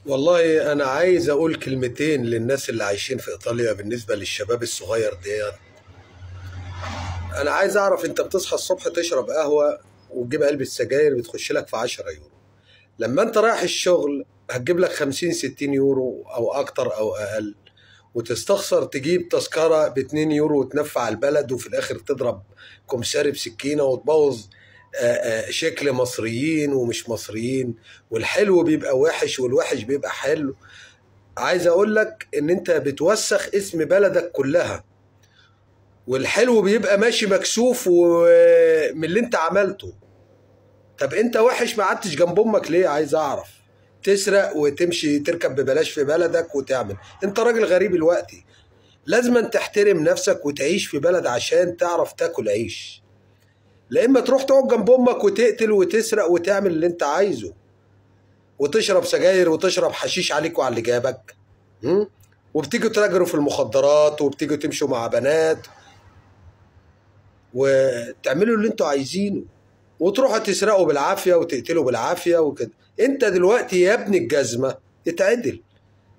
والله أنا عايز أقول كلمتين للناس اللي عايشين في إيطاليا بالنسبة للشباب الصغير ديت. أنا عايز أعرف أنت بتصحى الصبح تشرب قهوة وتجيب علبة سجاير بتخش لك في 10 يورو. لما أنت رايح الشغل هتجيب لك 50 60 يورو أو أكتر أو أقل، وتستخسر تجيب تذكرة ب2 يورو وتنفع البلد، وفي الآخر تضرب كمساري بسكينة وتبوظ شكل مصريين ومش مصريين، والحلو بيبقى وحش والوحش بيبقى حلو. عايز اقول لك ان انت بتوسخ اسم بلدك كلها، والحلو بيبقى ماشي مكسوف من اللي انت عملته. طب انت وحش ما قعدتش جنب امك ليه؟ عايز اعرف. تسرق وتمشي تركب ببلاش في بلدك وتعمل، انت راجل غريب الوقتي. لازم تحترم نفسك وتعيش في بلد عشان تعرف تاكل عيش، لا اما تروح تقعد جنب امك وتقتل وتسرق وتعمل اللي انت عايزه، وتشرب سجاير وتشرب حشيش عليك وعلى اللي جابك. وبتيجوا تراجروا في المخدرات وبتيجوا تمشوا مع بنات وتعملوا اللي انتوا عايزينه، وتروحوا تسرقوا بالعافية وتقتلوا بالعافية وكده. انت دلوقتي يا ابن الجزمة اتعدل.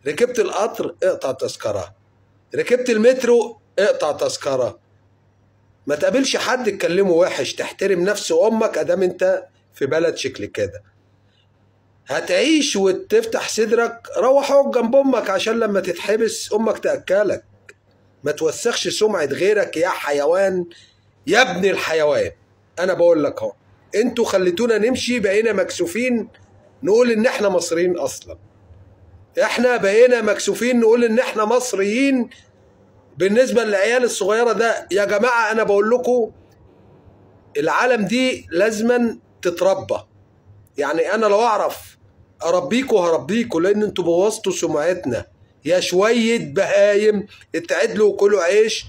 ركبت القطر اقطع تذكرة، ركبت المترو اقطع تذكرة. ما تقابلش حد تكلمه وحش، تحترم نفس امك ادام انت في بلد شكل كده. هتعيش وتفتح صدرك، روح اقعد جنب امك عشان لما تتحبس امك تاكلك. ما توسخش سمعة غيرك يا حيوان، يا ابن الحيوان. انا بقول لك اهو، انتوا خليتونا نمشي بقينا مكسوفين نقول ان احنا مصريين اصلا. احنا بقينا مكسوفين نقول ان احنا مصريين. بالنسبة للعيال الصغيرة ده يا جماعة انا بقول لكم العالم دي لازما تتربى. يعني انا لو اعرف اربيكوا هربيكوا، لان انتوا بوظتوا سمعتنا يا شوية بهايم. اتعدلوا وكلوا عيش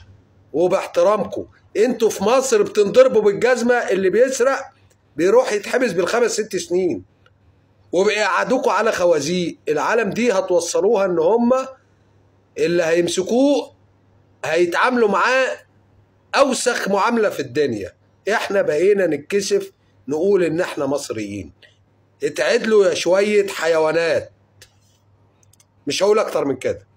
وباحترامكم. انتوا في مصر بتنضربوا بالجزمة، اللي بيسرق بيروح يتحبس بالخمس 6 سنين وبيقعدوكوا على خوازيق. العالم دي هتوصلوها ان هم اللي هيمسكوه هيتعاملوا معاه اوسخ معاملة في الدنيا. احنا بقينا نتكسف نقول ان احنا مصريين. اتعدلوا يا شوية حيوانات، مش هقول اكتر من كده.